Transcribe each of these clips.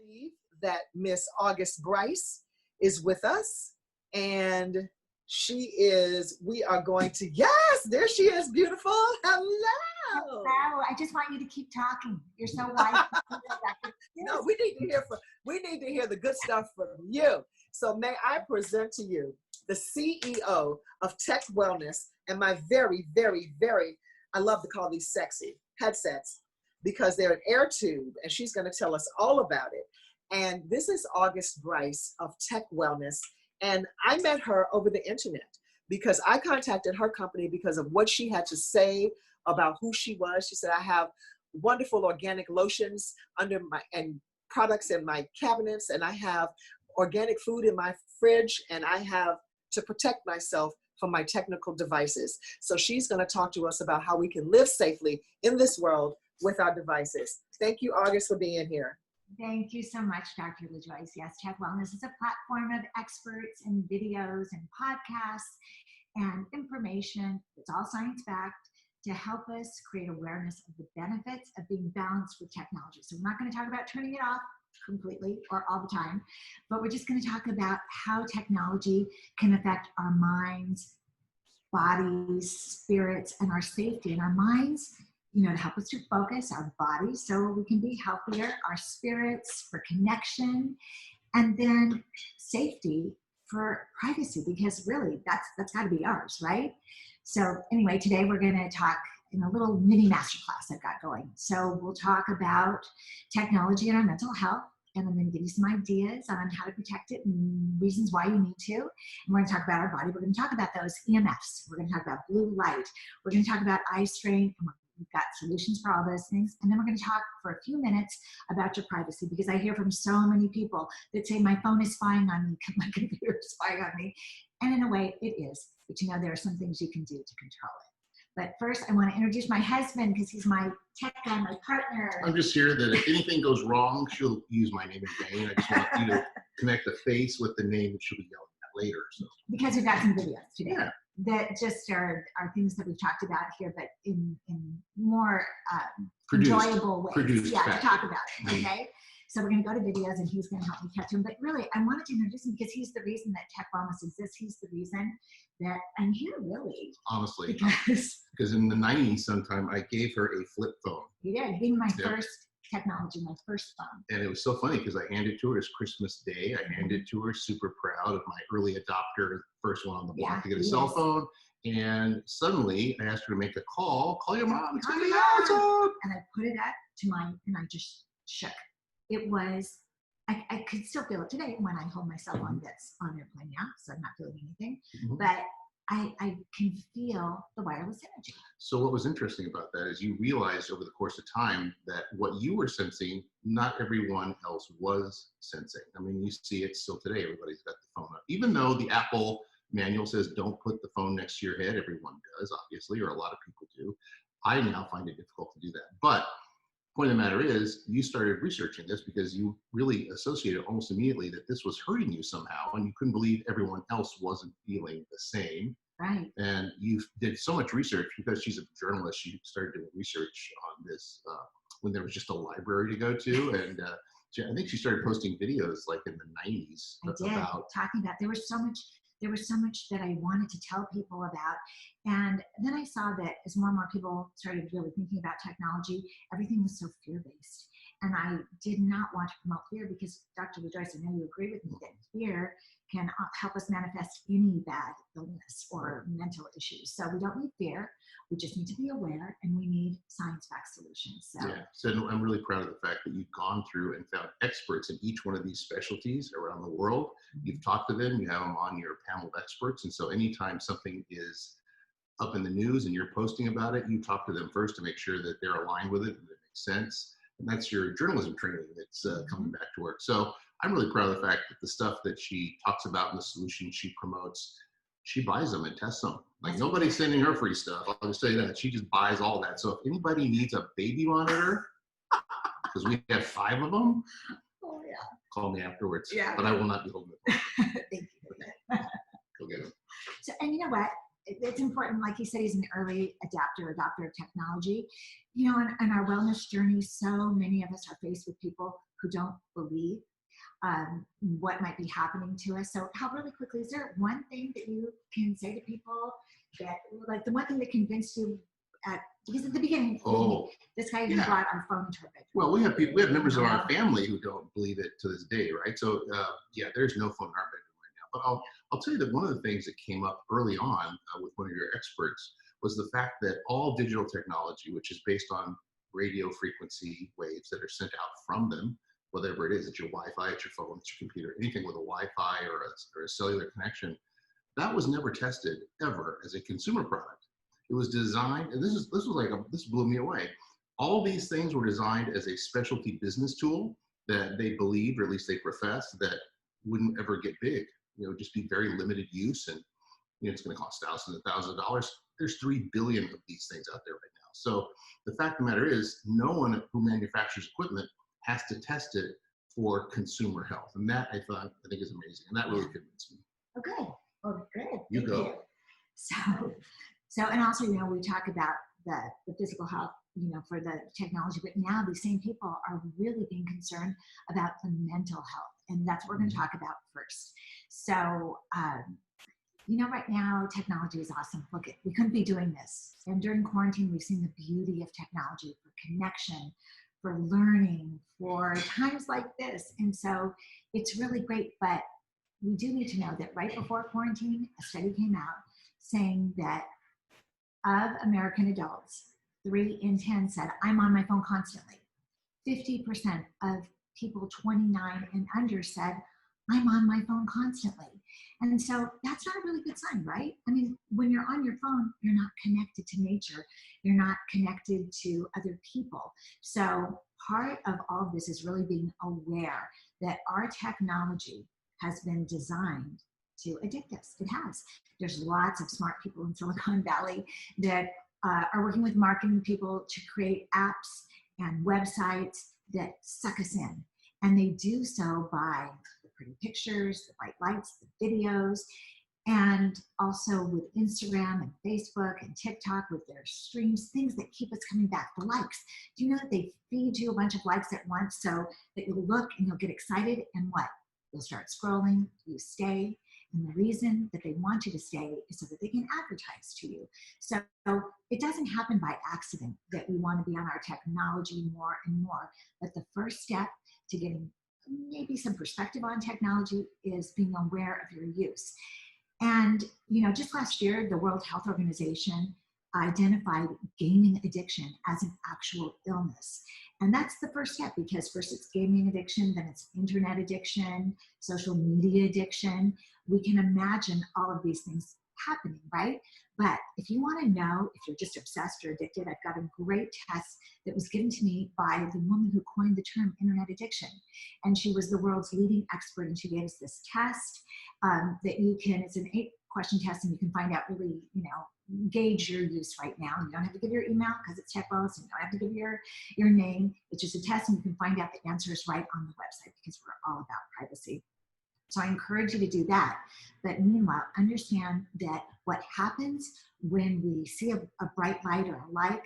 believe that Miss August Brice is with us, and we are going to, yes, there she is, beautiful. Hello. Hello. I just want you to keep talking. You're so wise. No, we need to hear the good stuff from you. So may I present to you the CEO of Tech Wellness and my very, very, very, I love to call these sexy headsets because they're an air tube, and she's going to tell us all about it. And this is August Brice of Tech Wellness. And I met her over the internet because I contacted her company because of what she had to say about who she was. She said, I have wonderful organic lotions and products in my cabinets, and I have organic food in my fridge, and I have to protect myself from my technical devices. So she's going to talk to us about how we can live safely in this world with our devices. Thank you, August, for being here. Thank you so much, Dr. LaJoyce. Yes, Tech Wellness is a platform of experts and videos and podcasts and information. It's all science-backed to help us create awareness of the benefits of being balanced with technology. So we're not going to talk about turning it off completely or all the time, but we're just going to talk about how technology can affect our minds, bodies, spirits, and our safety. And our minds, to help us to focus, our bodies so we can be healthier, our spirits for connection, and then safety for privacy, because really that's got to be ours, right? So anyway, today we're going to talk in a little mini masterclass I've got going. So we'll talk about technology and our mental health, and I'm going to give you some ideas on how to protect it and reasons why you need to. And we're going to talk about our body. We're going to talk about those EMFs. We're going to talk about blue light. We're going to talk about eye strain. And we've got solutions for all those things. And then we're going to talk for a few minutes about your privacy, because I hear from so many people that say my phone is spying on me, my computer is spying on me. And in a way it is, but there are some things you can do to control it. But first I want to introduce my husband, because he's my tech guy, my partner. I'm just here that if anything goes wrong, she'll use my name in vain. I just want you to connect the face with the name that she'll be yelling at later. So. Because we've got some videos today. Yeah. That just are things that we've talked about here, but in more enjoyable ways. To talk about it, okay? So we're going to go to videos, and he's going to help me catch him. But really, I wanted to introduce him because he's the reason that Tech Wellness exists. He's the reason that I'm here, really. Honestly. Because in the 90s sometime, I gave her a flip phone. You did. You gave me my first technology, my first phone. And it was so funny because I handed it to her as Christmas Day. I handed it to her, super proud of my early adopter, first one on the block to get a cell phone. And suddenly I asked her to make a call your mom, it's coming out. And I put it up to mine, and I just shook. It was, I could still feel it today when I hold my cell phone that's on airplane now, so I'm not feeling anything. But I can feel the wireless energy. So what was interesting about that is you realized over the course of time that what you were sensing, not everyone else was sensing. I mean, you see it still today. Everybody's got the phone up. Even though the Apple manual says don't put the phone next to your head, everyone does, obviously, or a lot of people do. I now find it difficult to do that. But the point of the matter is, you started researching this because you really associated almost immediately that this was hurting you somehow, and you couldn't believe everyone else wasn't feeling the same. Right. And you did so much research because she's a journalist. She started doing research on this when there was just a library to go to, and I think she started posting videos like in the 90s. I did, talking about there was so much that I wanted to tell people about. And then I saw that as more and more people started really thinking about technology, everything was so fear-based. And I did not want to promote fear because, Dr. LaJoyce, I know you agree with me that fear can help us manifest any bad illness or mental issues. So we don't need fear. We just need to be aware, and we need science-backed solutions. So I'm really proud of the fact that you've gone through and found experts in each one of these specialties around the world. You've talked to them, you have them on your panel of experts. And so anytime something is up in the news and you're posting about it, you talk to them first to make sure that they're aligned with it and it makes sense. And that's your journalism training that's coming back to work. So I'm really proud of the fact that the stuff that she talks about and the solutions she promotes, she buys them and tests them. Like, nobody's sending her free stuff. I'll just say that. She just buys all that. So if anybody needs a baby monitor, because we have 5 of them, call me afterwards. But I will not be holding it. Thank you. Go get them. So, and you know what? it's important, like he said, he's an early adopter of technology. You know, in our wellness journey, so many of us are faced with people who don't believe what might be happening to us. So how really quickly, is there one thing that you can say to people that, like the one thing that convinced you because at the beginning, this guy even brought our phone into our bedroom. Well, we have members of our family who don't believe it to this day, right? So there's no phone in our bedroom right now. But I'll tell you that one of the things that came up early on with one of your experts was the fact that all digital technology, which is based on radio frequency waves that are sent out from them, whatever it is, it's your Wi-Fi, it's your phone, it's your computer, anything with a Wi-Fi or a cellular connection, that was never tested ever as a consumer product. It was designed, and this blew me away. All these things were designed as a specialty business tool that they believed, or at least they professed, that wouldn't ever get big. You know, just be very limited use, and you know, it's going to cost thousands and thousands of dollars. There's 3 billion of these things out there right now. So the fact of the matter is, no one who manufactures equipment has to test it for consumer health, and that I think is amazing, and that really convinced me. Okay, well, good. You go. So, and also, you know, we talk about the physical health, you know, for the technology, but now these same people are really being concerned about the mental health, and that's what we're going to talk about first. So, you know, right now, technology is awesome. Look, we couldn't be doing this. And during quarantine, we've seen the beauty of technology for connection, for learning, for times like this. And so it's really great, but we do need to know that right before quarantine, a study came out saying that of American adults, 3 in 10 said, I'm on my phone constantly. 50% of people 29 and under said, I'm on my phone constantly. And so that's not a really good sign, right? I mean, when you're on your phone, you're not connected to nature. You're not connected to other people. So part of all of this is really being aware that our technology has been designed to addict us. It has. There's lots of smart people in Silicon Valley that are working with marketing people to create apps and websites that suck us in. And they do so by the pretty pictures, the bright lights, the videos, and also with Instagram and Facebook and TikTok with their streams, things that keep us coming back. The likes. Do you know that they feed you a bunch of likes at once so that you'll look and you'll get excited, and what? You'll start scrolling, you stay. And the reason that they want you to stay is so that they can advertise to you. So it doesn't happen by accident that we want to be on our technology more and more. But the first step to getting maybe some perspective on technology is being aware of your use. And, you know, just last year, the World Health Organization identified gaming addiction as an actual illness. And that's the first step, because first it's gaming addiction, then it's internet addiction, social media addiction. We can imagine all of these things happening, right? But if you want to know if you're just obsessed or addicted, I've got a great test that was given to me by the woman who coined the term internet addiction. And she was the world's leading expert, and she gave us this test that you can, it's an 8-question test, and you can find out really, you know, gauge your use right now. You don't have to give your email because it's tech wellness, and you don't have to give your name. It's just a test, and you can find out the answers right on the website, because we're all about privacy. So I encourage you to do that. But meanwhile, understand that what happens when we see a bright light or a like,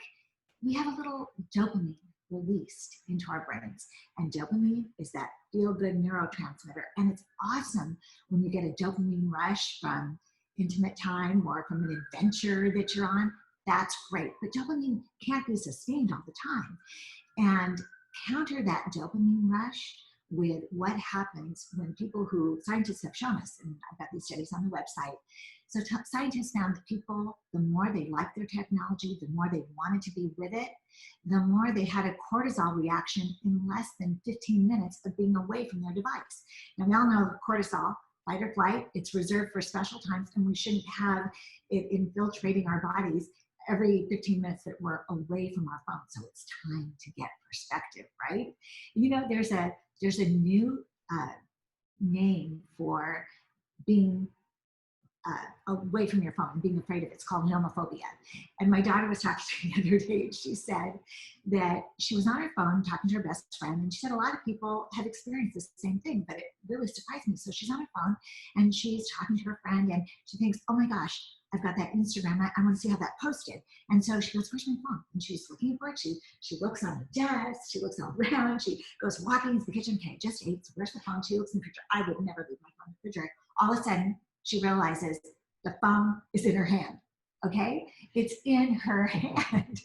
we have a little dopamine released into our brains. And dopamine is that feel-good neurotransmitter. And it's awesome when you get a dopamine rush from intimate time or from an adventure that you're on. That's great. But dopamine can't be sustained all the time. And counter that dopamine rush with what happens when people who scientists have shown us, and I've got these studies on the website. So scientists found that people, the more they liked their technology, the more they wanted to be with it, the more they had a cortisol reaction in less than 15 minutes of being away from their device. Now we all know cortisol, fight or flight, it's reserved for special times, and we shouldn't have it infiltrating our bodies every 15 minutes that we're away from our phone. So it's time to get perspective, right? You know, there's a new name for being away from your phone, being afraid of it. It's called nomophobia. And my daughter was talking to me the other day, and she said that she was on her phone talking to her best friend, and she said a lot of people have experienced the same thing, but it really surprised me. So she's on her phone, and she's talking to her friend, and she thinks, oh my gosh, I've got that Instagram. I want to see how that posted. And so she goes, where's my phone? And she's looking for it. She looks on the desk. She looks all around. She goes walking into the kitchen. Okay, just ate. So where's the phone? She looks in the refrigerator. I would never leave my phone in the refrigerator. All of a sudden, she realizes the phone is in her hand. Okay? It's in her hand.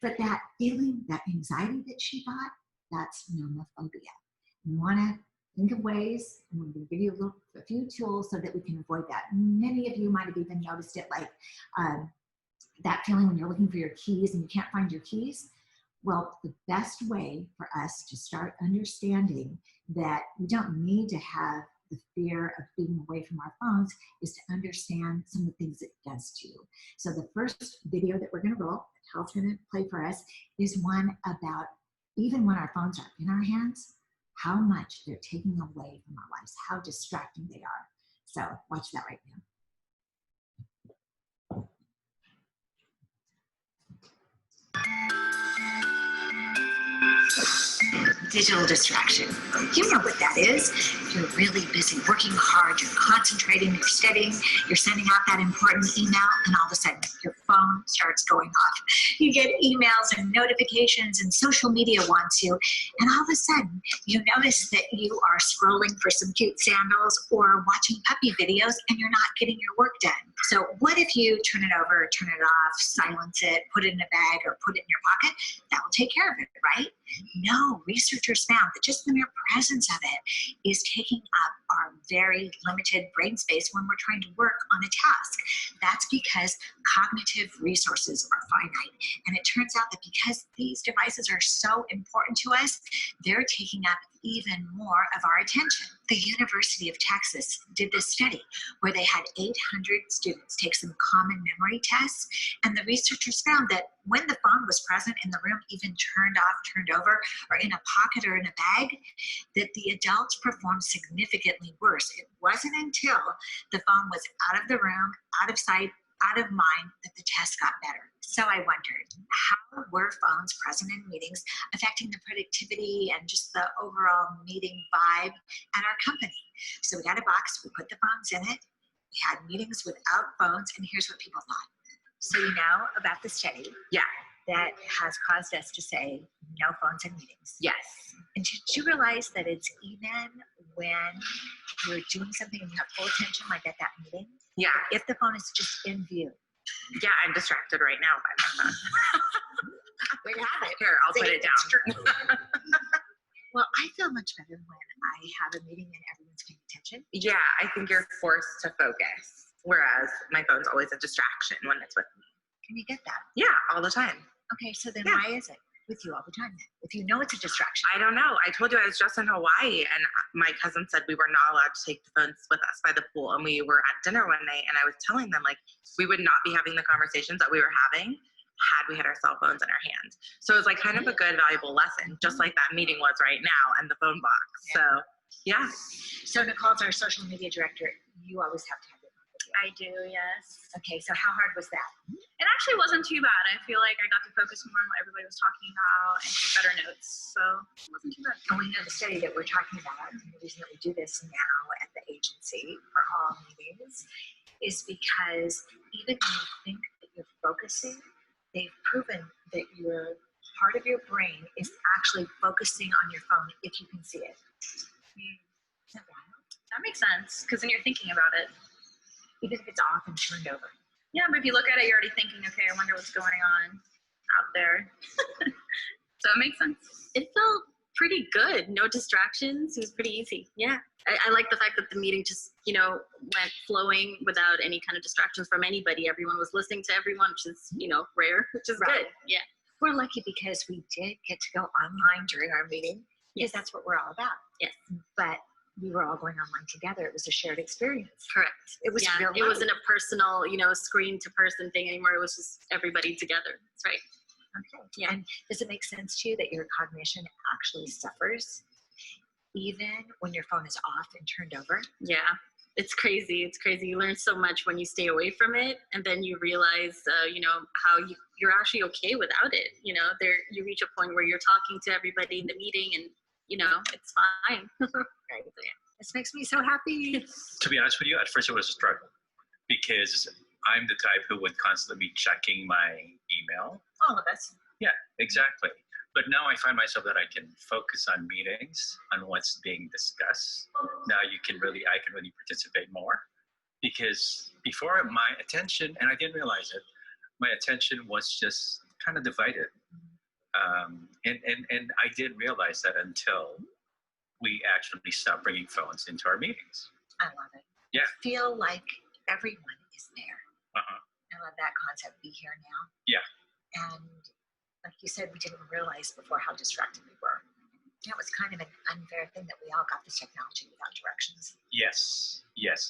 But that feeling, that anxiety that she got, that's nomophobia. You want to think of ways, and we're going to give you a few tools so that we can avoid that. Many of you might have even noticed it, like that feeling when you're looking for your keys and you can't find your keys. Well, the best way for us to start understanding that we don't need to have the fear of being away from our phones is to understand some of the things it does to you. So the first video that we're going to roll, that Hal's going to play for us, is one about even when our phones are in our hands, how much they're taking away from our lives, how distracting they are. So watch that right now. Digital distraction. You know what that is. You're really busy working hard, you're concentrating, you're studying, you're sending out that important email, and all of a sudden your phone starts going off. You get emails and notifications and social media wants you, and all of a sudden you notice that you are scrolling for some cute sandals or watching puppy videos and you're not getting your work done. So what if you turn it over, turn it off, silence it, put it in a bag, or put it in your pocket? That will take care of it, right? No, researchers found that just the mere presence of it is taking up our very limited brain space when we're trying to work on a task. That's because cognitive resources are finite. And it turns out that because these devices are so important to us, they're taking up even more of our attention. The University of Texas did this study where they had 800 students take some common memory tests, and the researchers found that when the phone was present in the room, even turned off, turned over, or in a pocket or in a bag, that the adults performed significantly worse. It wasn't until the phone was out of the room, out of sight, out of mind, that the test got better. So I wondered, how were phones present in meetings affecting the productivity and just the overall meeting vibe at our company? So we got a box, we put the phones in it, we had meetings without phones, and here's what people thought. So you know about the study? Yeah. That has caused us to say no phones in meetings. Yes. And did you realize that it's even when you're doing something and you have full attention, like at that meeting? Yeah. If the phone is just in view. Yeah, I'm distracted right now by my phone. We have it. Here, I'll put it down. Well, I feel much better when I have a meeting and everyone's paying attention. Yeah, I think you're forced to focus, whereas my phone's always a distraction when it's with me. Can you get that? Yeah, all the time. Okay, so then why is it with you all the time then? If you know it's a distraction. I don't know. I told you I was just in Hawaii, and my cousin said we were not allowed to take the phones with us by the pool, and we were at dinner one night, and I was telling them, like, we would not be having the conversations that we were having had we had our cell phones in our hands. So it was like kind of a good, valuable lesson, just like that meeting was right now and the phone box. Yeah. So, yeah. So Nicole's our social media director. You always have to have it. I do, yes. Okay, so how hard was that? It actually wasn't too bad. I feel like I got to focus more on what everybody was talking about and take better notes, so it wasn't too bad. And we know the study that we're talking about, and the reason that we do this now at the agency for all meetings is because even when you think that you're focusing, they've proven that your part of your brain is actually focusing on your phone if you can see it. Is that wild? That makes sense, because then you're thinking about it. Even if it's off and turned over. Yeah, but if you look at it, you're already thinking, okay, I wonder what's going on out there. So it makes sense. It felt pretty good. No distractions. It was pretty easy. Yeah. I like the fact that the meeting just, went flowing without any kind of distractions from anybody. Everyone was listening to everyone, which is, rare, which is good. Yeah. We're lucky because we did get to go online during our meeting, because that's what we're all about. Yes. But we were all going online together. It was a shared experience. Correct. It was real life. It wasn't a personal, screen to person thing anymore. It was just everybody together. That's right. Okay. Yeah. And does it make sense to you that your cognition actually suffers even when your phone is off and turned over? Yeah. It's crazy. It's crazy. You learn so much when you stay away from it, and then you realize, how you're actually okay without it. You reach a point where you're talking to everybody in the meeting, and it's fine. Right. This makes me so happy. To be honest with you, at first it was a struggle because I'm the type who would constantly be checking my email. All of us. Yeah, exactly. But now I find myself that I can focus on meetings, on what's being discussed. Now I can really participate more, because before my attention, and I didn't realize it, my attention was just kind of divided. And I didn't realize that until we actually stopped bringing phones into our meetings. I love it. Yeah. I feel like everyone is there. Uh-huh. I love that concept, be here now. Yeah. And like you said, we didn't realize before how distracted we were. It was kind of an unfair thing that we all got this technology without directions. Yes.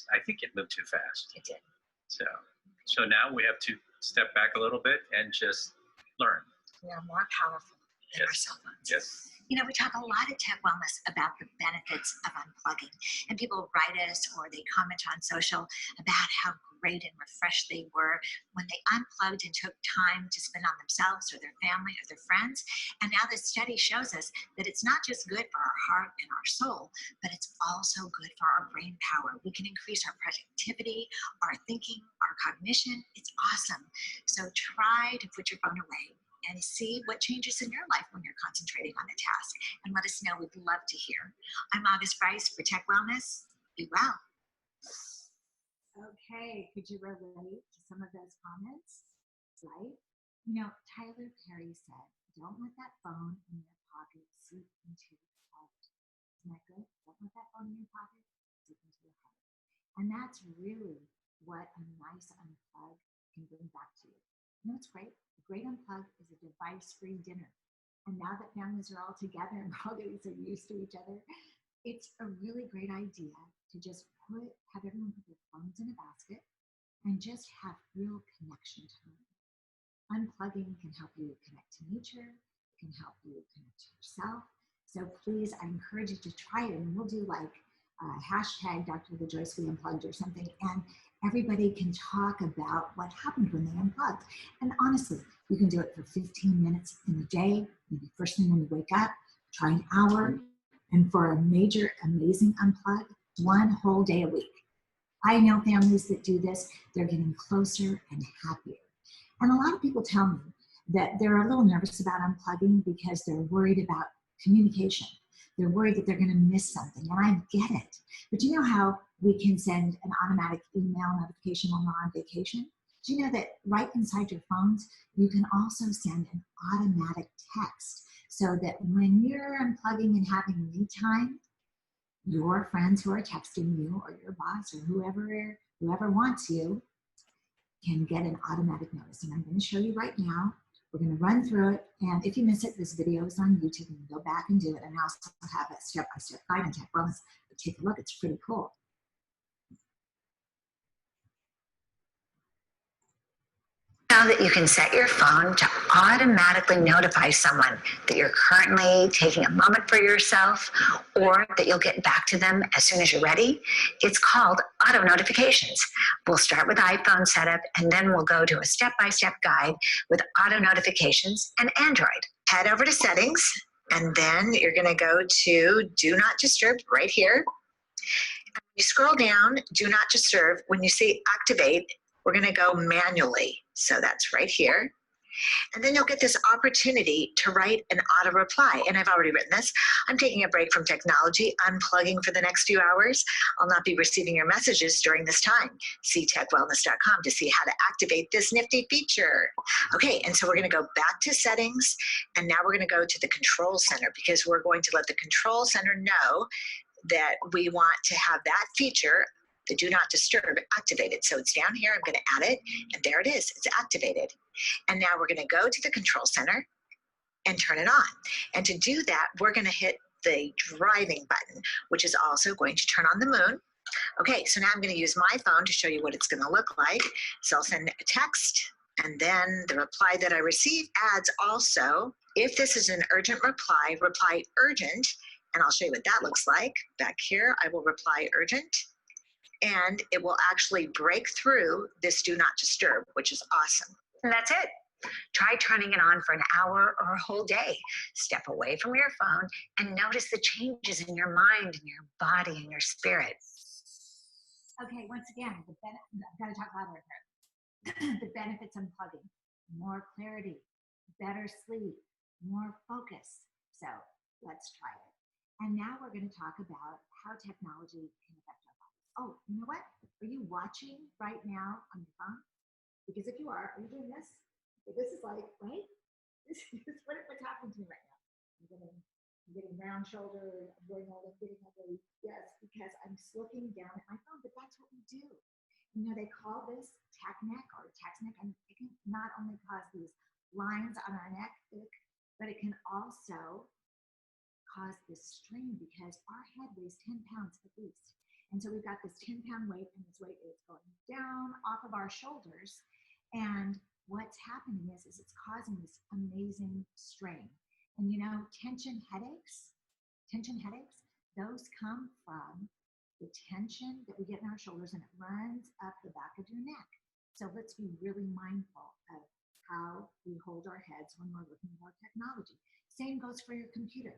I think it moved too fast. It did. So now we have to step back a little bit and just learn. We are more powerful than our cell phones. Yes. We talk a lot at Tech Wellness about the benefits of unplugging, and people write us or they comment on social about how great and refreshed they were when they unplugged and took time to spend on themselves or their family or their friends. And now this study shows us that it's not just good for our heart and our soul, but it's also good for our brain power. We can increase our productivity, our thinking, our cognition. It's awesome. So try to put your phone away and see what changes in your life when you're concentrating on a task. And let us know. We'd love to hear. I'm Brice for Tech Wellness. Be well. Okay, could you relate to some of those comments? Right? Tyler Perry said, don't let that phone in your pocket seep into your heart. Isn't that good? Don't let that phone in your pocket seep into your heart. And that's really what a nice unplug can bring back to you. It's great. A great unplug is a device-free dinner. And now that families are all together and we're all getting so used to each other, it's a really great idea to just have everyone put their phones in a basket and just have real connection time. Unplugging can help you connect to nature. It can help you connect to yourself. So please, I encourage you to try it, and we'll do like hashtag Dr. LaJoyce We Unplugged or something, and everybody can talk about what happened when they unplugged. And honestly, you can do it for 15 minutes in a day, maybe first thing when you wake up, try an hour, and for a major, amazing unplug, 1 whole day a week. I know families that do this, they're getting closer and happier. And a lot of people tell me that they're a little nervous about unplugging because they're worried about communication. They're worried that they're going to miss something, and I get it. But you know how we can send an automatic email notification when we're on vacation? Do you know that right inside your phones, you can also send an automatic text so that when you're unplugging and having me time, your friends who are texting you or your boss or whoever wants you can get an automatic notice. And I'm going to show you right now. We're going to run through it, and if you miss it, this video is on YouTube, and go back and do it. And I also have a step-by-step guide on Tech Wellness. Take a look, it's pretty cool. Now that you can set your phone to automatically notify someone that you're currently taking a moment for yourself, or that you'll get back to them as soon as you're ready. It's called auto notifications. We'll start with iPhone setup, and then we'll go to a step-by-step guide with auto notifications and Android. Head over to settings, and then you're going to go to do not disturb right here. You scroll down, do not disturb. When you see activate, we're going to go manually. So that's right here. And then you'll get this opportunity to write an auto reply. And I've already written this. I'm taking a break from technology, unplugging for the next few hours. I'll not be receiving your messages during this time. See techwellness.com to see how to activate this nifty feature. Okay, and so we're going to go back to settings, and now we're going to go to the control center, because we're going to let the control center know that we want to have that feature, the do not disturb, activated. So it's down here. I'm going to add it, and there it is. It's activated. And now we're going to go to the control center and turn it on. And to do that, we're going to hit the driving button, which is also going to turn on the moon. Okay, so now I'm going to use my phone to show you what it's going to look like. So I'll send a text, and then the reply that I receive adds also, if this is an urgent reply, reply urgent, and I'll show you what that looks like. Back here, I will reply urgent. and it will actually break through this do not disturb, which is awesome. And that's it. Try turning it on for an hour or a whole day. Step away from your phone and notice the changes in your mind and your body and your spirit. Okay, once again, I've got to talk louder here. The benefits of unplugging: more clarity, better sleep, more focus. So let's try it. And now we're going to talk about how technology can affect our bodies. Oh, you know what? Are you watching right now on your phone? Because if you are you doing this? Okay, this is like, right? This is what's happening to me right now. I'm getting round shouldered, I'm going all in, getting ugly. Yes, because I'm looking down at my phone, but that's what we do. You know, they call this tech neck or text neck, and it can not only cause these lines on our neck, but it can also cause this strain because our head weighs 10 pounds at least. And so we've got this 10-pound weight, and this weight is going down off of our shoulders. And what's happening is it's causing this amazing strain. And you know, tension headaches, those come from the tension that we get in our shoulders, and it runs up the back of your neck. So let's be really mindful of how we hold our heads when we're looking at our technology. Same goes for your computer.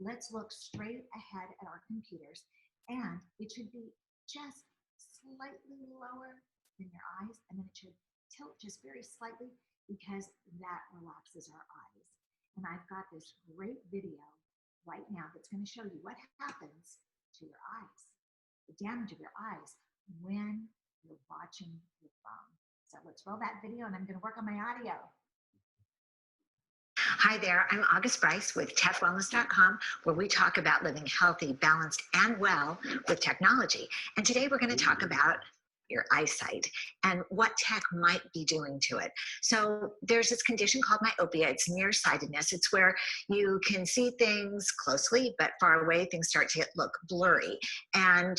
Let's look straight ahead at our computers, and it should be just slightly lower than your eyes, and then it should tilt just very slightly because that relaxes our eyes. And I've got this great video right now that's going to show you what happens to your eyes, the damage of your eyes when you're watching your phone. So let's roll that video, and I'm going to work on my audio. Hi there, I'm August Brice with techwellness.com, where we talk about living healthy, balanced, and well with technology. And today we're going to talk about your eyesight and what tech might be doing to it. So there's this condition called myopia. It's nearsightedness. It's where you can see things closely, but far away things start to look blurry. And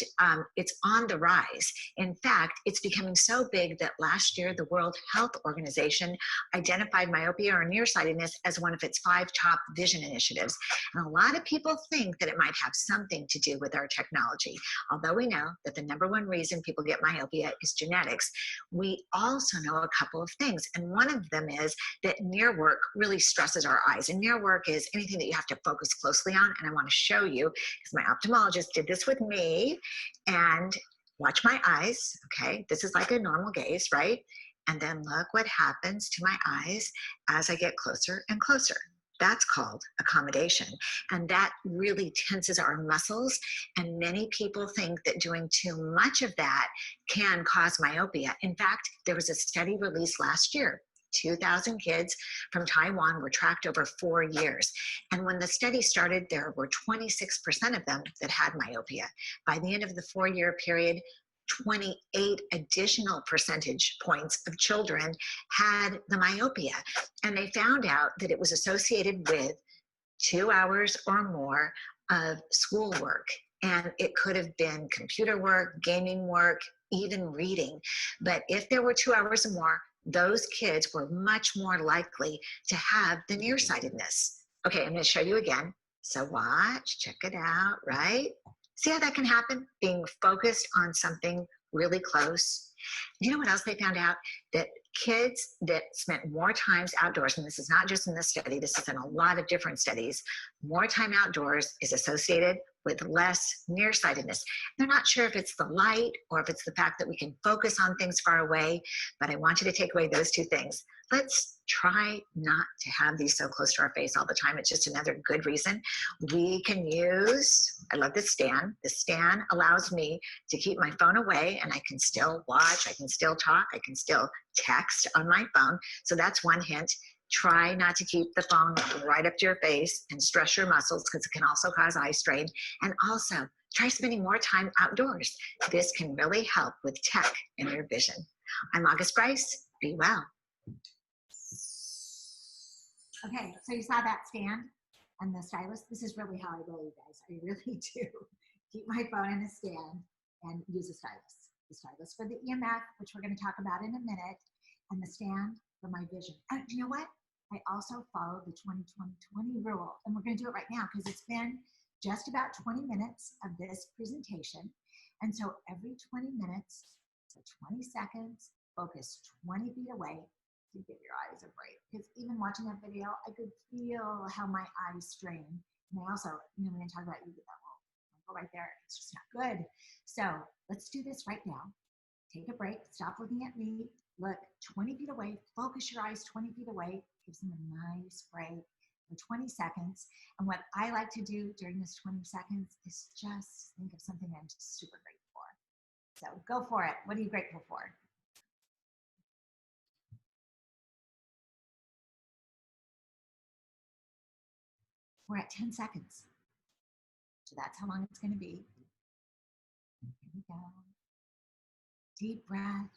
it's on the rise. In fact, it's becoming so big that last year the World Health Organization identified myopia or nearsightedness as one of its 5 top vision initiatives. And a lot of people think that it might have something to do with our technology. Although we know that the #1 reason people get myopia is genetics, we also know a couple of things. And one of them is that near work really stresses our eyes. And near work is anything that you have to focus closely on. And I want to show you, because my ophthalmologist did this with me. And watch my eyes, okay? This is like a normal gaze, right? And then look what happens to my eyes as I get closer and closer. That's called accommodation. And that really tenses our muscles. And many people think that doing too much of that can cause myopia. In fact, there was a study released last year. 2,000 kids from Taiwan were tracked over 4 years. And when the study started, there were 26% of them that had myopia. By the end of the 4-year period, 28 additional percentage points of children had the myopia. And they found out that it was associated with 2 hours or more of schoolwork. And it could have been computer work, gaming work, even reading. But if there were 2 hours or more, those kids were much more likely to have the nearsightedness. Okay, I'm going to show you again. So watch, check it out, right? See how that can happen? Being focused on something really close. You know what else they found out? That kids that spent more times outdoors, and this is not just in this study, this is in a lot of different studies, more time outdoors is associated with less nearsightedness. They're not sure if it's the light or if it's the fact that we can focus on things far away, but I want you to take away those 2 things. Let's try not to have these so close to our face all the time. It's just another good reason. We can use, I love this stand. This stand allows me to keep my phone away, and I can still watch, I can still talk, I can still text on my phone. So that's one hint. Try not to keep the phone right up to your face and stress your muscles, because it can also cause eye strain. And also, try spending more time outdoors. This can really help with tech and your vision. I'm August Brice. Be well. Okay, so you saw that stand and the stylus. This is really how I roll, you guys. I really do keep my phone in a stand and use a stylus. The stylus for the EMF, which we're going to talk about in a minute, and the stand for my vision. And you know what? I also follow the 20-20-20 rule, and we're going to do it right now because it's been just about 20 minutes of this presentation. And so every 20 minutes, for 20 seconds, focus 20 feet away to give your eyes a break. Because even watching that video, I could feel how my eyes strain. And I also, when I talk about you get that go right there, it's just not good. So let's do this right now. Take a break, stop looking at me, look 20 feet away, focus your eyes 20 feet away, gives them a nice break for 20 seconds. And what I like to do during this 20 seconds is just think of something I'm super grateful for. So go for it. What are you grateful for? We're at 10 seconds. So that's how long it's going to be. Here we go. Deep breath.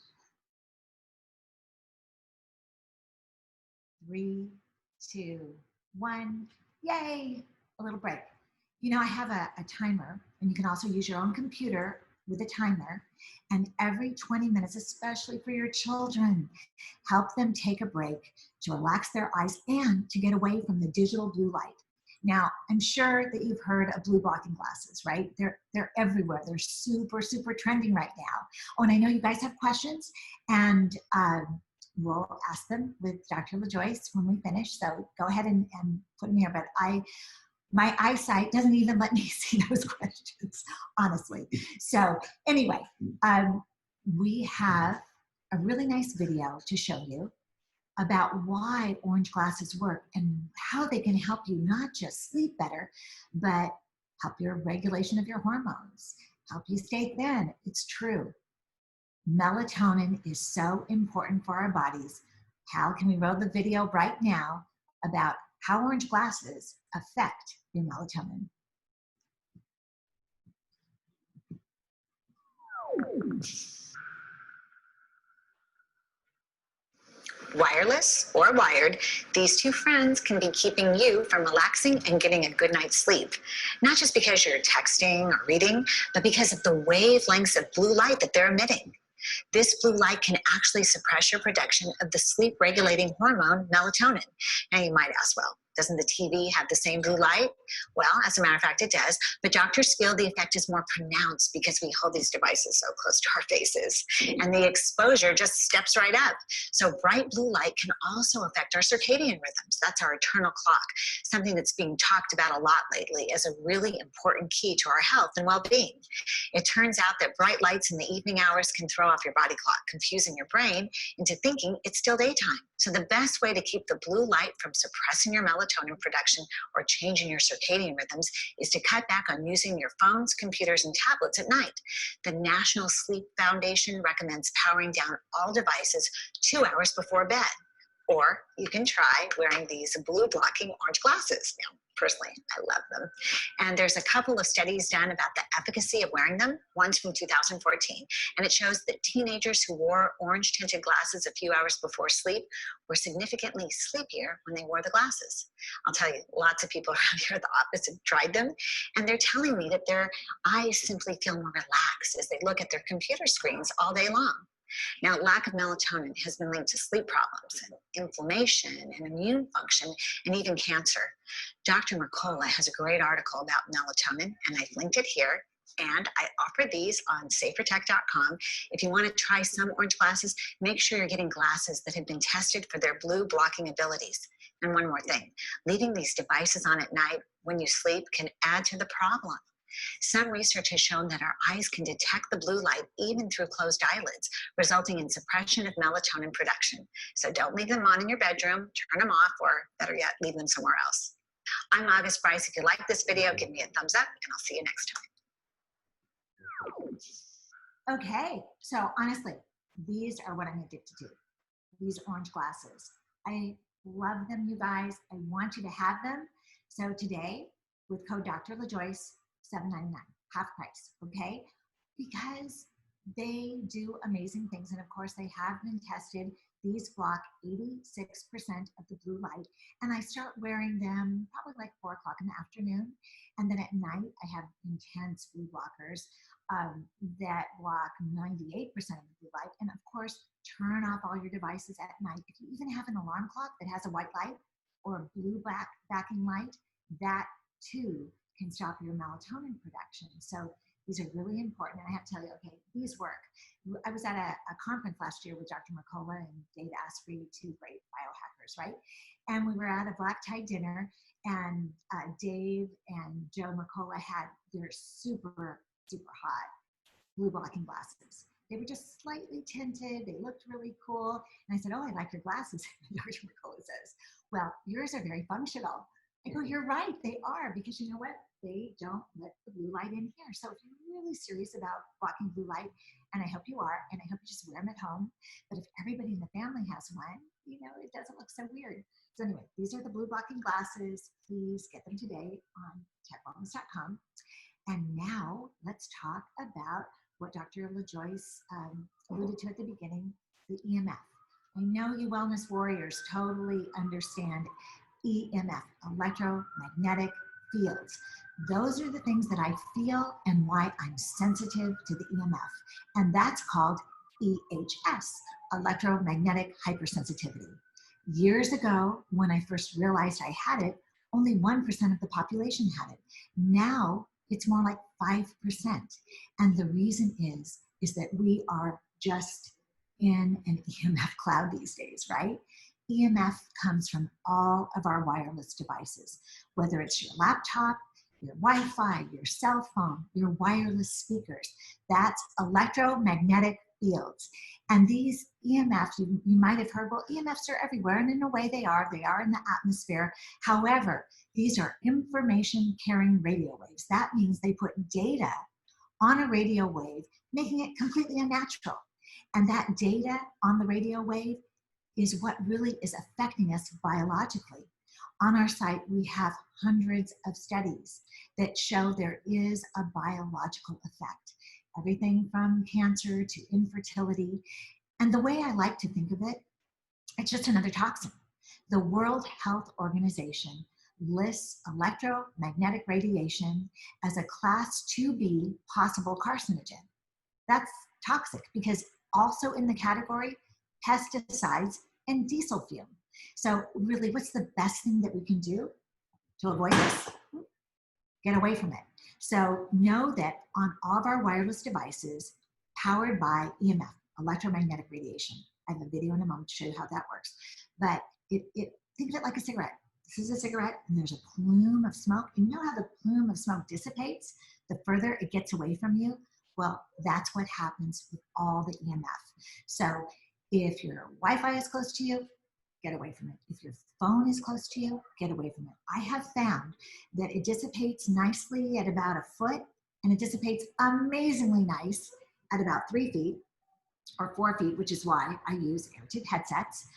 3, 2, 1. Yay! A little break. I have a timer, and you can also use your own computer with a timer. And every 20 minutes, especially for your children, help them take a break to relax their eyes and to get away from the digital blue light. Now, I'm sure that you've heard of blue blocking glasses, right? They're everywhere. They're super, super trending right now. Oh, and I know you guys have questions, and we'll ask them with Dr. LaJoyce when we finish. So go ahead and put them here. But my eyesight doesn't even let me see those questions, honestly. So anyway, we have a really nice video to show you about why orange glasses work and how they can help you not just sleep better, but help your regulation of your hormones, help you stay thin. It's true. Melatonin is so important for our bodies. How can we roll the video right now about how orange glasses affect your melatonin? Wireless or wired, these two friends can be keeping you from relaxing and getting a good night's sleep. Not just because you're texting or reading, but because of the wavelengths of blue light that they're emitting. This blue light can actually suppress your production of the sleep-regulating hormone melatonin. Now you might ask, well, doesn't the TV have the same blue light? Well, as a matter of fact, it does, but doctors feel the effect is more pronounced because we hold these devices so close to our faces, and the exposure just steps right up. So bright blue light can also affect our circadian rhythms. That's our internal clock, something that's being talked about a lot lately as a really important key to our health and well-being. It turns out that bright lights in the evening hours can throw off your body clock, confusing your brain into thinking it's still daytime. So the best way to keep the blue light from suppressing your melatonin production or changing your circadian rhythms is to cut back on using your phones, computers, and tablets at night. The National Sleep Foundation recommends powering down all devices 2 hours before bed. Or you can try wearing these blue blocking orange glasses. Now, personally, I love them. And there's a couple of studies done about the efficacy of wearing them. One's from 2014, and it shows that teenagers who wore orange tinted glasses a few hours before sleep were significantly sleepier when they wore the glasses. I'll tell you, lots of people around here at the office have tried them, and they're telling me that their eyes simply feel more relaxed as they look at their computer screens all day long. Now, lack of melatonin has been linked to sleep problems, and inflammation, and immune function, and even cancer. Dr. Mercola has a great article about melatonin, and I've linked it here. And I offer these on safertech.com. If you want to try some orange glasses, make sure you're getting glasses that have been tested for their blue blocking abilities. And one more thing, leaving these devices on at night when you sleep can add to the problem. Some research has shown that our eyes can detect the blue light even through closed eyelids, resulting in suppression of melatonin production. So don't leave them on in your bedroom, turn them off, or better yet, leave them somewhere else. I'm August Brice. If you like this video, give me a thumbs up, and I'll see you next time. Okay, so honestly, these are what I'm addicted to, these orange glasses. I love them, you guys. I want you to have them. So today, with code Dr. LaJoyce, $7.99, half price, okay? Because they do amazing things. And of course, they have been tested. These block 86% of the blue light. And I start wearing them probably like 4 o'clock in the afternoon. And then at night, I have intense blue blockers that block 98% of the blue light. And of course, turn off all your devices at night. If you even have an alarm clock that has a white light or a blue backing light, that too can stop your melatonin production. So These are really important. And I have to tell you, okay, these work. I was at a conference last year with Dr. Mercola and Dave Asprey, two great biohackers, right? And we were at a black tie dinner, and Dave and Joe Mercola had their super, super hot blue blocking glasses. They were just slightly tinted. They looked really cool. And I said, oh, I like your glasses. Dr. Mercola says, well, yours are very functional. I go, you're right, they are, because you know what? They don't let the blue light in here. So if you're really serious about blocking blue light, and I hope you are, and I hope you just wear them at home, but if everybody in the family has one, you know, it doesn't look so weird. So anyway, these are the blue blocking glasses. Please get them today on techwellness.com. And now let's talk about what Dr. LaJoyce alluded to at the beginning, the EMF. I know you wellness warriors totally understand EMF, electromagnetic fields. Those are the things that I feel and why I'm sensitive to the EMF. And that's called EHS, electromagnetic hypersensitivity. Years ago, when I first realized I had it, only 1% of the population had it. Now it's more like 5%. And the reason is that we are just in an EMF cloud these days, right? EMF comes from all of our wireless devices, whether it's your laptop, your Wi-Fi, your cell phone, your wireless speakers. That's electromagnetic fields. And these EMFs, you might have heard, well, EMFs are everywhere, and in a way they are in the atmosphere. However, these are information carrying radio waves. That means they put data on a radio wave, making it completely unnatural. And that data on the radio wave is what really is affecting us biologically. On our site, we have hundreds of studies that show there is a biological effect. Everything from cancer to infertility. And the way I like to think of it, it's just another toxin. The World Health Organization lists electromagnetic radiation as a class 2B possible carcinogen. That's toxic because also in the category, pesticides and diesel fuel. So really, what's the best thing that we can do to avoid this? Get away from it. So know that on all of our wireless devices powered by EMF, electromagnetic radiation. I have a video in a moment to show you how that works. But think of it like a cigarette. This is a cigarette and there's a plume of smoke. And you know how the plume of smoke dissipates the further it gets away from you? Well, that's what happens with all the EMF. So if your Wi-Fi is close to you, get away from it. If your phone is close to you, get away from it. I have found that it dissipates nicely at about a foot, and it dissipates amazingly nice at about 3 feet or 4 feet, which is why I use AirTube headsets.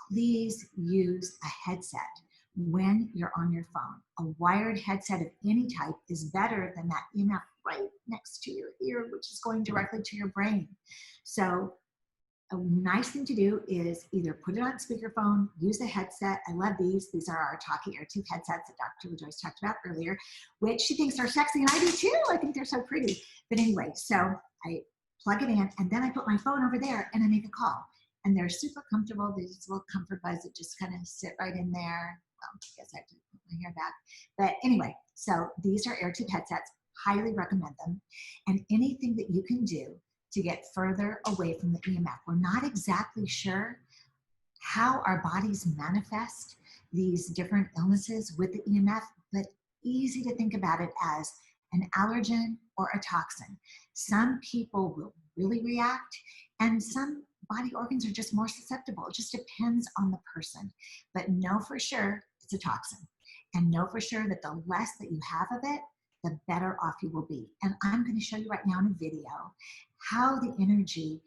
Please use a headset when you're on your phone. A wired headset of any type is better than that EMF right next to your ear, which is going directly to your brain. So a nice thing to do is either put it on speakerphone, use a headset. I love these. These are our Talkie AirTube headsets that Dr. LaJoyce talked about earlier, which she thinks are sexy, and I do too. I think they're so pretty. But anyway, so I plug it in, and then I put my phone over there, and I make a call. And they're super comfortable. These little comfort buds that just kind of sit right in there. Well, I guess I have to put my hair back. But anyway, so these are AirTube headsets. Highly recommend them. And anything that you can do to get further away from the EMF. We're not exactly sure how our bodies manifest these different illnesses with the EMF, but easy to think about it as an allergen or a toxin. Some people will really react, and some body organs are just more susceptible. It just depends on the person. But know for sure it's a toxin. And know for sure that the less that you have of it, the better off you will be. And I'm going to show you right now in a video how the energy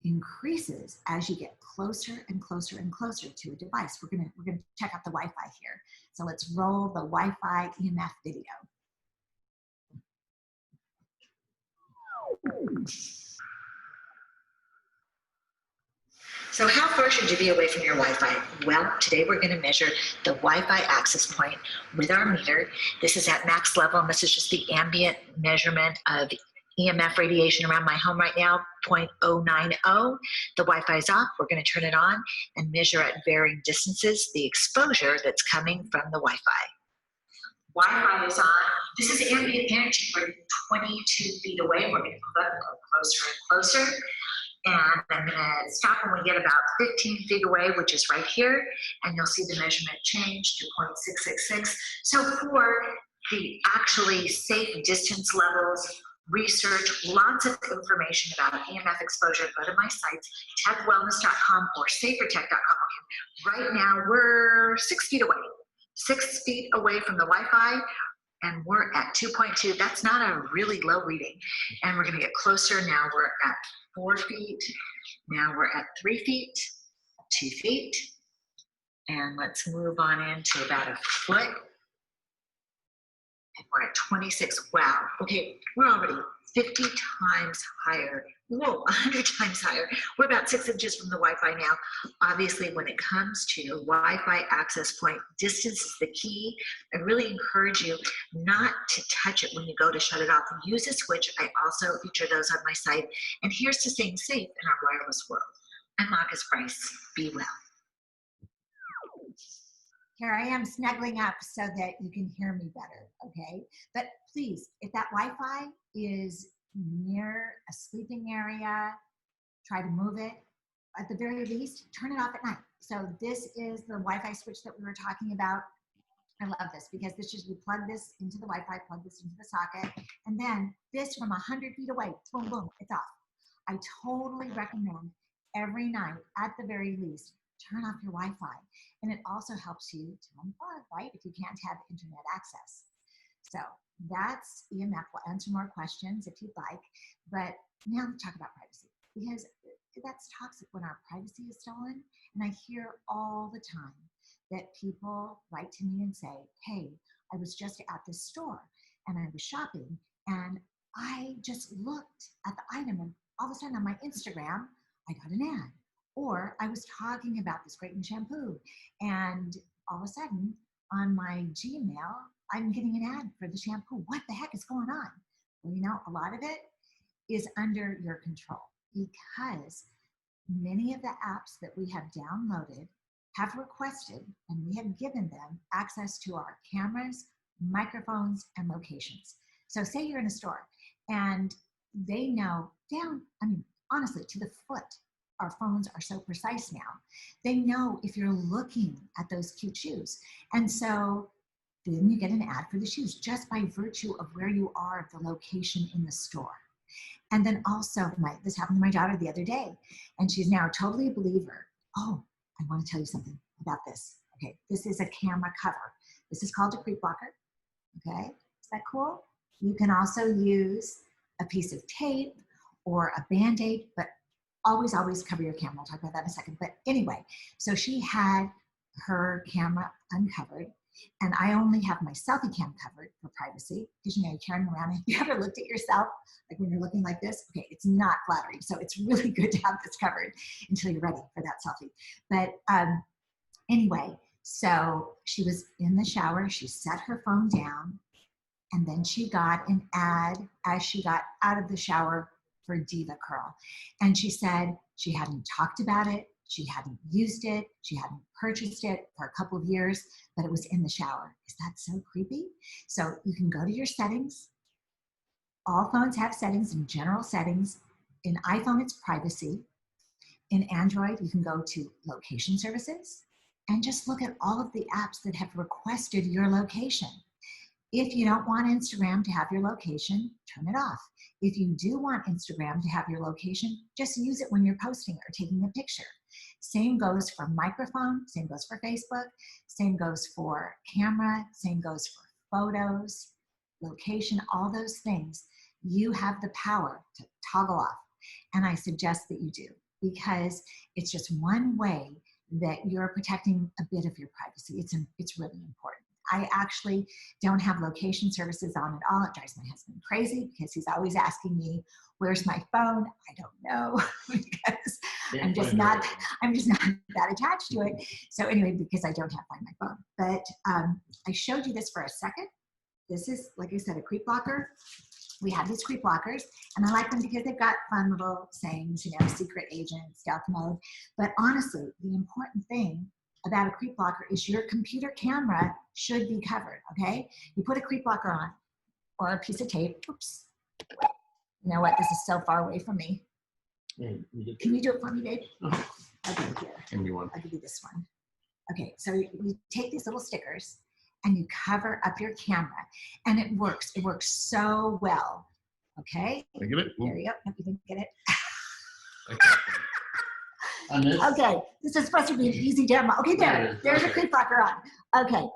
increases as you get closer and closer and closer to a device. We're going to check out the Wi-Fi here. So let's roll the Wi-Fi EMF video. So how far should you be away from your Wi-Fi? Well, today we're going to measure the Wi-Fi access point with our meter. This is at max level, and this is just the ambient measurement of EMF radiation around my home right now, 0.090. The Wi-Fi is off. We're going to turn it on and measure at varying distances the exposure that's coming from the Wi-Fi. Wi-Fi is on. This is ambient energy. We're 22 feet away. We're going to go closer and closer. And I'm going to stop when we get about 15 feet away, which is right here. And you'll see the measurement change to 0.666. So for the actually safe distance levels, research, lots of information about EMF exposure, go to my sites, techwellness.com or safertech.com. Right now, we're 6 feet away. 6 feet away from the Wi-Fi, and we're at 2.2. That's not a really low reading. And we're going to get closer. Now we're at 4 feet. Now we're at 3 feet, 2 feet. And let's move on into about a foot. And we're at 26. Wow. Okay, we're already 50 times higher. Whoa, 100 times higher. We're about 6 inches from the Wi-Fi now. Obviously, when it comes to Wi-Fi access point, distance is the key. I really encourage you not to touch it when you go to shut it off. Use a switch. I also feature those on my site. And here's to staying safe in our wireless world. I'm Marcus Brice. Be well. Here I am snuggling up so that you can hear me better, okay? But please, if that Wi-Fi is near a sleeping area, try to move it. At the very least, turn it off at night. So this is the Wi-Fi switch that we were talking about. I love this because this is, you plug this into the Wi-Fi, plug this into the socket, and then this from 100 feet away, boom, boom, it's off. I totally recommend every night, at the very least, turn off your Wi-Fi. And it also helps you to unplug, right? If you can't have internet access. So that's EMF. We'll answer more questions if you'd like. But now let's talk about privacy, because that's toxic when our privacy is stolen. And I hear all the time that people write to me and say, hey, I was just at this store and I was shopping and I just looked at the item and all of a sudden on my Instagram, I got an ad. Or I was talking about this great new shampoo and all of a sudden on my Gmail, I'm getting an ad for the shampoo. What the heck is going on? Well, you know, a lot of it is under your control because many of the apps that we have downloaded have requested and we have given them access to our cameras, microphones, and locations. So say you're in a store and they know honestly, to the foot, our phones are so precise now. They know if you're looking at those cute shoes. And so then you get an ad for the shoes just by virtue of where you are, the location in the store. And then also, this happened to my daughter the other day, and she's now totally a believer. Oh, I want to tell you something about this. Okay, this is a camera cover. This is called a creep blocker. Okay, is that cool? You can also use a piece of tape or a Band-Aid, but always, always cover your camera. I'll talk about that in a second. But anyway, so she had her camera uncovered, and I only have my selfie cam covered for privacy because you know, you're carrying around. Have you ever looked at yourself like when you're looking like this? Okay, it's not flattering. So it's really good to have this covered until you're ready for that selfie. But anyway, so she was in the shower. She set her phone down, and then she got an ad as she got out of the shower for Diva Curl. And she said she hadn't talked about it, she hadn't used it, she hadn't purchased it for a couple of years, but it was in the shower. Is that so creepy? So you can go to your settings. All phones have settings and general settings. In iPhone, it's privacy. In Android, you can go to location services and just look at all of the apps that have requested your location. If you don't want Instagram to have your location, turn it off. If you do want Instagram to have your location, just use it when you're posting or taking a picture. Same goes for microphone, same goes for Facebook, same goes for camera, same goes for photos, location, all those things. You have the power to toggle off. And I suggest that you do, because it's just one way that you're protecting a bit of your privacy. It's really important. I actually don't have location services on at all. It drives my husband crazy because he's always asking me, where's my phone? I don't know because I'm just not that attached to it. So anyway, because I don't have Find My Phone. But I showed you this for a second. This is, like I said, a creep blocker. We have these creep blockers, and I like them because they've got fun little sayings, you know, secret agent, stealth mode. But honestly, the important thing about a creep blocker is your computer camera should be covered, okay? You put a creep blocker on, or a piece of tape. Oops. You know what? This is so far away from me. Can you do it for me, babe? I'll give it here. I'll give you this one. Okay, so you take these little stickers and you cover up your camera, and it works. It works so well. Okay. Can I get it? There you go. Hope you didn't get it. Okay. Okay, this is supposed to be an easy demo. Okay, there's a creep blocker on. Okay,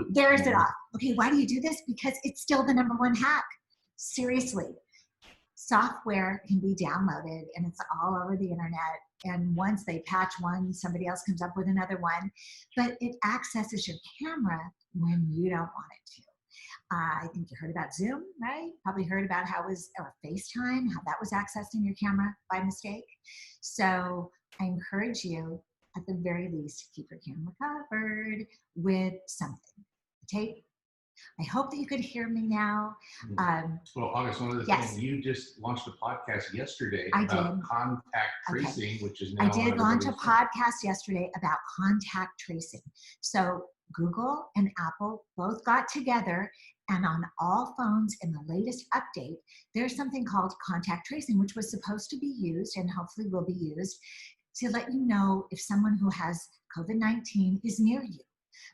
there's it off. Okay, why do you do this? Because it's still the #1 hack. Seriously. Software can be downloaded and it's all over the internet. And once they patch one, somebody else comes up with another one. But it accesses your camera when you don't want it to. I think you heard about Zoom, right? Probably heard about or FaceTime, how that was accessing your camera by mistake. So I encourage you, at the very least, to keep your camera covered with something. Tape. I hope that you could hear me now. Well, August, one of the things, you just launched a podcast yesterday about contact tracing, which is now I did launch a podcast yesterday about contact tracing. So Google and Apple both got together, and on all phones in the latest update, there's something called contact tracing, which was supposed to be used and hopefully will be used to let you know if someone who has COVID-19 is near you.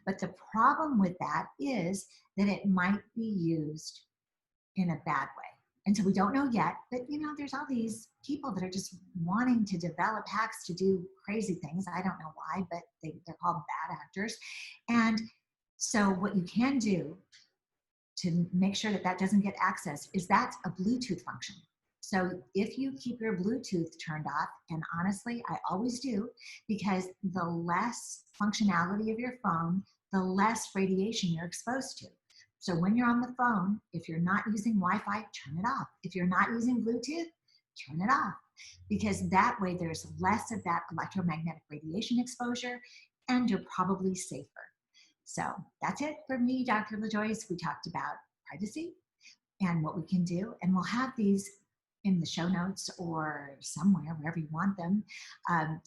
But the problem with that is that it might be used in a bad way. And so we don't know yet, but there's all these people that are just wanting to develop hacks to do crazy things. I don't know why, but they're called bad actors. And so what you can do to make sure that that doesn't get access is that's a Bluetooth function. So if you keep your Bluetooth turned off, and honestly, I always do, because the less functionality of your phone, the less radiation you're exposed to. So when you're on the phone, if you're not using Wi-Fi, turn it off. If you're not using Bluetooth, turn it off. Because that way there's less of that electromagnetic radiation exposure, and you're probably safer. So that's it for me, Dr. LaJoyce. We talked about privacy and what we can do, and we'll have these in the show notes or somewhere, wherever you want them,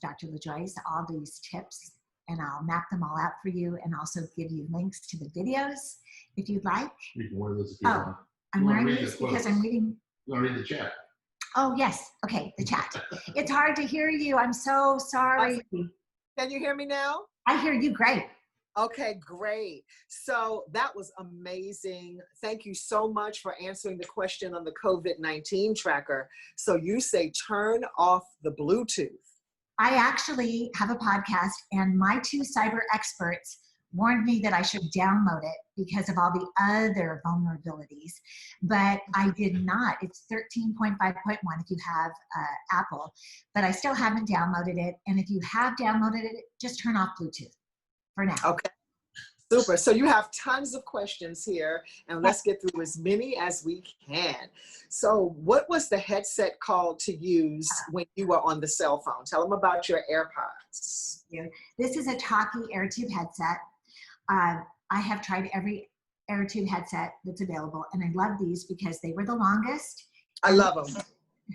Dr. LaJoyce, all these tips, and I'll map them all out for you and also give you links to the videos if you'd like. You can wear those if you want. I'm wearing these because I'm reading. You want to read the chat? Oh, yes. Okay, the chat. It's hard to hear you. I'm so sorry. Can you hear me now? I hear you great. Okay, great. So that was amazing. Thank you so much for answering the question on the COVID-19 tracker. So you say turn off the Bluetooth. I actually have a podcast, and my 2 cyber experts warned me that I should download it because of all the other vulnerabilities, but I did not. It's 13.5.1 if you have Apple, but I still haven't downloaded it. And if you have downloaded it, just turn off Bluetooth for now. Okay. Super. So you have tons of questions here, and let's get through as many as we can. So what was the headset called to use when you were on the cell phone? Tell them about your AirPods. This is a Talkie AirTube headset. I have tried every AirTube headset that's available, and I love these because they were the longest. I love them.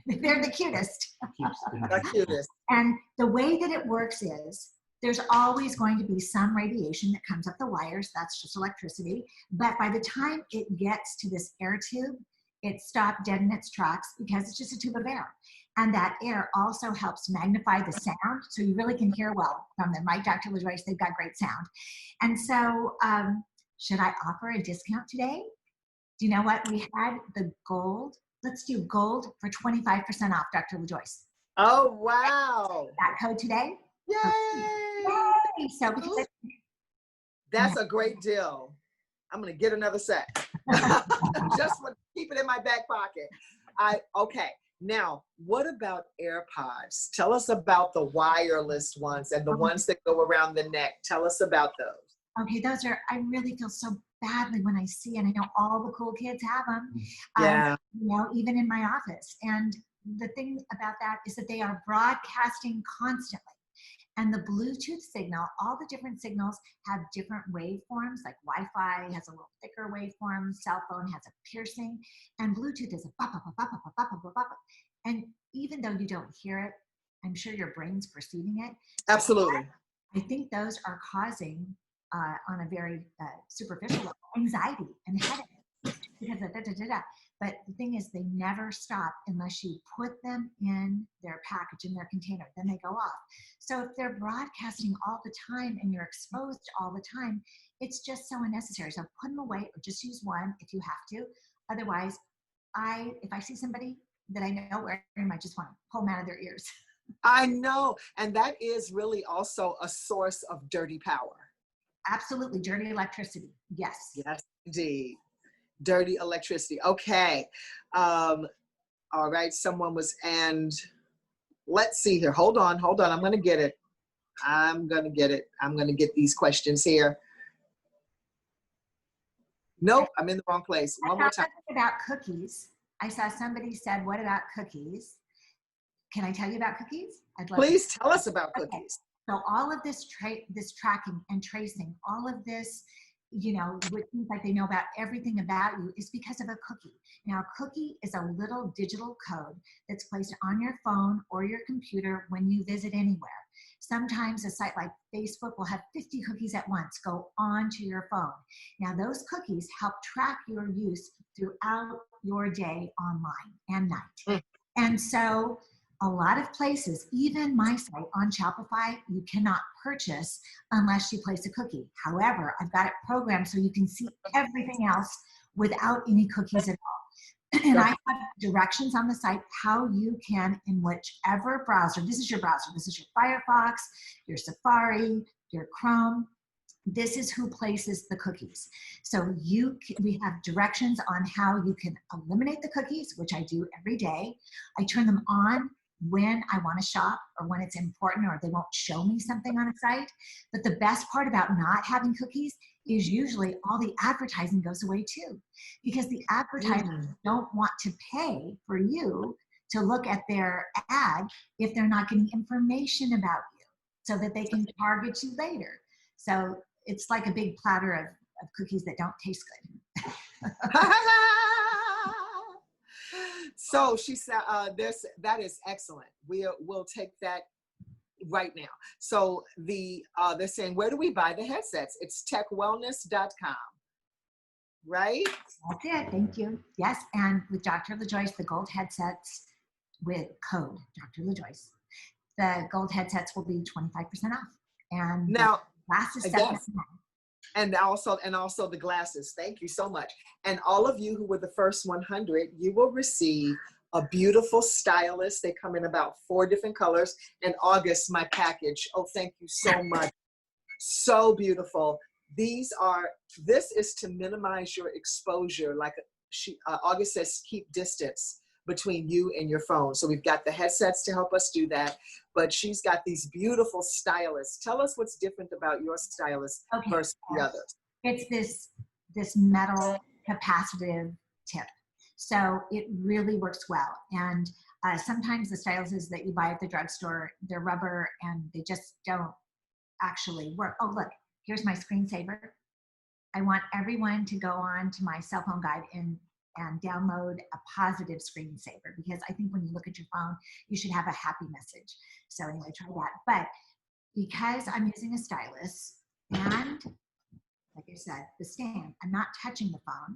They're the cutest. The cutest. And the way that it works is, there's always going to be some radiation that comes up the wires. That's just electricity. But by the time it gets to this air tube, it stopped dead in its tracks because it's just a tube of air. And that air also helps magnify the sound, so you really can hear well from them, right, Dr. LaJoyce? They've got great sound. And so should I offer a discount today? Do you know what? We had the gold. Let's do gold for 25% off, Dr. LaJoyce. Oh, wow. That code today? Yay! Yay! So because that's a great deal. I'm gonna get another set. Just to keep it in my back pocket. Okay. Now, what about AirPods? Tell us about the wireless ones and the ones that go around the neck. Tell us about those. Okay, those are, I really feel so badly when I see, and I know all the cool kids have them. Yeah. Even in my office. And the thing about that is that they are broadcasting constantly. And the Bluetooth signal, all the different signals have different waveforms, like Wi-Fi has a little thicker waveform, cell phone has a piercing, and Bluetooth is a bop, bop, bop, bop, bop, bop, bop, bop. And even though you don't hear it, I'm sure your brain's perceiving it. Absolutely. I think those are causing, on a very superficial level, anxiety and headache because da, da, da, da, da. But the thing is, they never stop unless you put them in their package, in their container. Then they go off. So if they're broadcasting all the time and you're exposed all the time, it's just so unnecessary. So put them away or just use one if you have to. Otherwise, if I see somebody that I know wearing them, I just want to pull them out of their ears. I know. And that is really also a source of dirty power. Absolutely. Dirty electricity. Yes. Yes, indeed. Dirty electricity. Okay. All right. Someone was, and let's see here. Hold on. I'm going to get it. I'm going to get these questions here. Nope. I'm in the wrong place. One more time. About cookies. I saw somebody said, what about cookies? Can I tell you about cookies? Please tell us about cookies. Okay. So all of this tracking and tracing, all of this, you know, what seems like they know about everything about you is because of a cookie. Now, a cookie is a little digital code that's placed on your phone or your computer when you visit anywhere. Sometimes a site like Facebook will have 50 cookies at once go onto your phone. Now, those cookies help track your use throughout your day online and night. And so a lot of places, even my site on Shopify, you cannot purchase unless you place a cookie. However, I've got it programmed so you can see everything else without any cookies at all. And I have directions on the site how you can, in whichever browser, this is your browser, this is your Firefox, your Safari, your Chrome, this is who places the cookies. So we have directions on how you can eliminate the cookies, which I do every day. I turn them on when I want to shop or when it's important or they won't show me something on a site. But the best part about not having cookies is usually all the advertising goes away too, because the advertisers don't want to pay for you to look at their ad if they're not getting information about you so that they can target you later. So it's like a big platter of cookies that don't taste good. So she said, that is excellent. We'll take that right now. So they're saying, where do we buy the headsets? It's techwellness.com, right? That's it. Thank you. Yes. And with Dr. LaJoyce, the gold headsets with code Dr. LaJoyce, the gold headsets will be 25% off. And now, glasses, yes. And also the glasses. Thank you so much. And all of you who were the first 100, you will receive a beautiful Stylus. They come in about 4 different colors. In August, my package. Oh, thank you so much. So beautiful. This is to minimize your exposure. Like August says, keep distance between you and your phone. So we've got the headsets to help us do that, but she's got these beautiful Stylus. Tell us what's different about your Stylus versus the others. It's this metal capacitive tip. So it really works well. And sometimes the Styluses that you buy at the drugstore, they're rubber and they just don't actually work. Oh, look, here's my screensaver. I want everyone to go on to my cell phone guide and download a positive screensaver, because I think when you look at your phone, you should have a happy message. So anyway, try that. But because I'm using a Stylus and, like I said, the stand, I'm not touching the phone.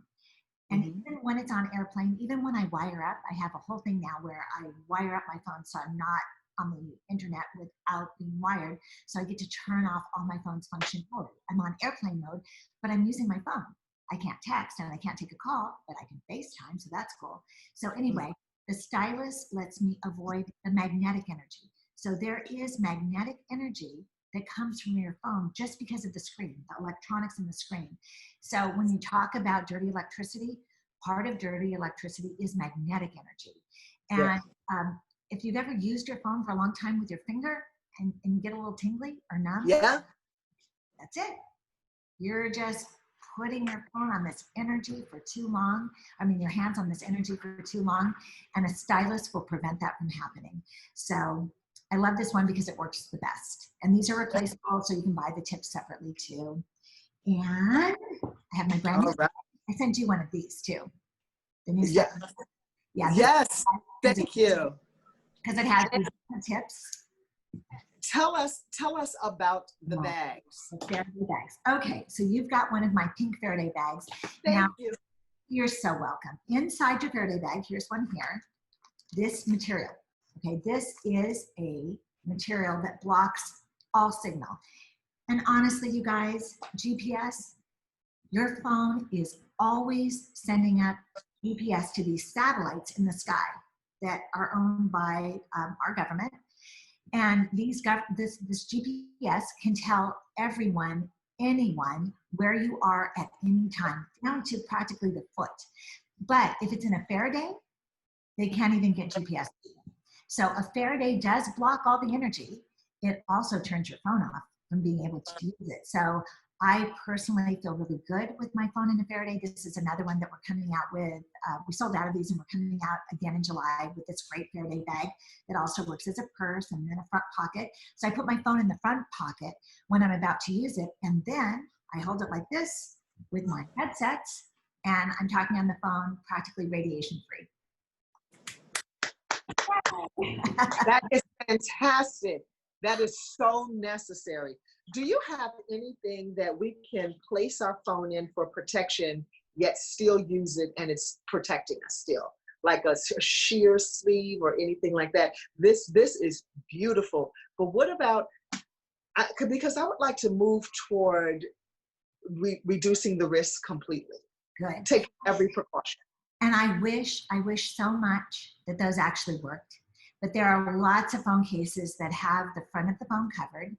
And even when it's on airplane, even when I wire up, I have a whole thing now where I wire up my phone so I'm not on the internet without being wired. So I get to turn off all my phone's functionality. I'm on airplane mode, but I'm using my phone. I can't text and I can't take a call, but I can FaceTime, so that's cool. So anyway, the Stylus lets me avoid the magnetic energy. So there is magnetic energy that comes from your phone just because of the screen, the electronics in the screen. So when you talk about dirty electricity, part of dirty electricity is magnetic energy. And if you've ever used your phone for a long time with your finger and you get a little tingly or numb, that's it. You're just putting your phone on this energy for too long. I mean, your hands on this energy for too long, and a Stylus will prevent that from happening. So I love this one because it works the best. And these are replaceable, so you can buy the tips separately too. And I have my brand new, I sent you one of these too. The new Stylus. Yeah. Yes, thank you. Because it has these tips. Tell us about the bags. The Faraday bags. Okay, so you've got one of my pink Faraday bags. Thank you. You're so welcome. Inside your Faraday bag, here's one here. This material, okay, this is a material that blocks all signal. And honestly, you guys, GPS, your phone is always sending up GPS to these satellites in the sky that are owned by our government. And this GPS can tell everyone, anyone, where you are at any time, down to practically the foot. But if it's in a Faraday, they can't even get GPS. So a Faraday does block all the energy. It also turns your phone off from being able to use it. So I personally feel really good with my phone in a Faraday. This is another one that we're coming out with. We sold out of these and we're coming out again in July with this great Faraday bag that also works as a purse and then a front pocket. So I put my phone in the front pocket when I'm about to use it. And then I hold it like this with my headsets and I'm talking on the phone, practically radiation free. That is fantastic. That is so necessary. Do you have anything that we can place our phone in for protection, yet still use it and it's protecting us still? Like a sheer sleeve or anything like that? This is beautiful. But what about, because I would like to move toward reducing the risk completely. Good. Take every precaution. And I wish so much that those actually worked. But there are lots of phone cases that have the front of the phone covered.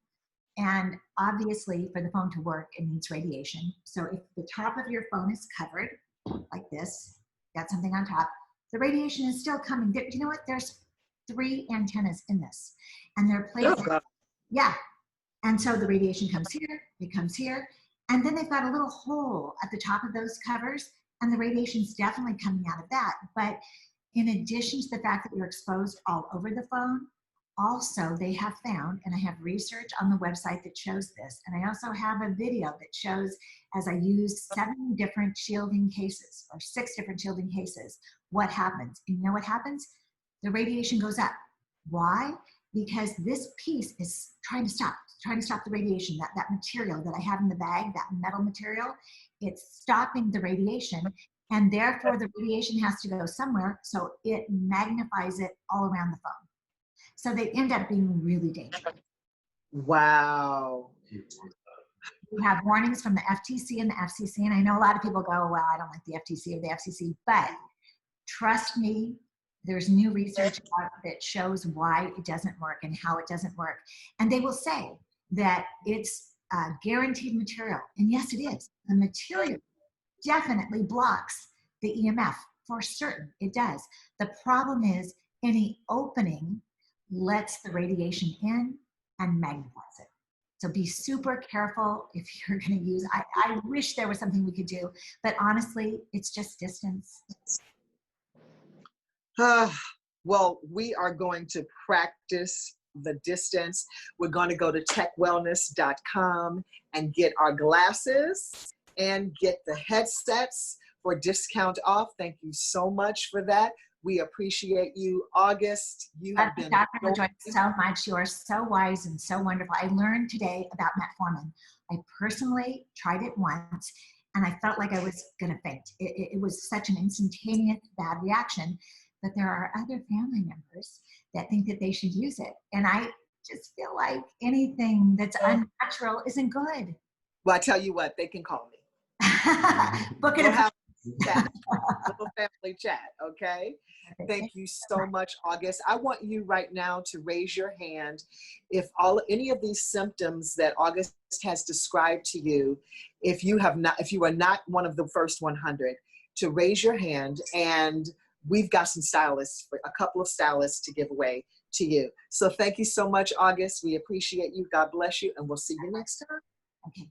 And obviously for the phone to work, it needs radiation. So if the top of your phone is covered like this, got something on top, the radiation is still coming. You know what? There's 3 antennas in this and they're placed. Oh, yeah. And so the radiation comes here, it comes here. And then they've got a little hole at the top of those covers and the radiation's definitely coming out of that. But in addition to the fact that you're exposed all over the phone, also they have found, and I have research on the website that shows this, and I also have a video that shows as I use 7 different shielding cases or 6 different shielding cases, what happens. And you know what happens? The radiation goes up. Why? Because this piece is trying to stop the radiation. That material that I have in the bag, that metal material, it's stopping the radiation. And therefore the radiation has to go somewhere, so it magnifies it all around the phone. So they end up being really dangerous. wow. We have warnings from the FTC and the FCC, and I know a lot of people go, well, I don't like the FTC or the FCC, but trust me, there's new research out that shows why it doesn't work and how it doesn't work. And they will say that it's guaranteed material. And yes, it is. The material definitely blocks the EMF for certain. It does. The problem is any opening lets the radiation in and magnifies it. So be super careful if you're going to use. I wish there was something we could do, but honestly, it's just distance. Well, we are going to practice the distance. We're going to go to techwellness.com and get our glasses and get the headsets for discount off. Thank you so much for that. We appreciate you. August, you have been Dr. LaJoy, so much. You are so wise and so wonderful. I learned today about metformin. I personally tried it once and I felt like I was going to faint. It was such an instantaneous bad reaction, but there are other family members that think that they should use it. And I just feel like anything that's unnatural isn't good. Well, I tell you what, they can call me. Book it. We'll have a chat, little family chat, okay? Thank you so much, August. I want you right now to raise your hand if any of these symptoms that August has described to you, if you are not one of the first 100, to raise your hand, and we've got some stylists, a couple of stylists to give away to you. So thank you so much, August. We appreciate you. God bless you, and we'll see you next time. Okay.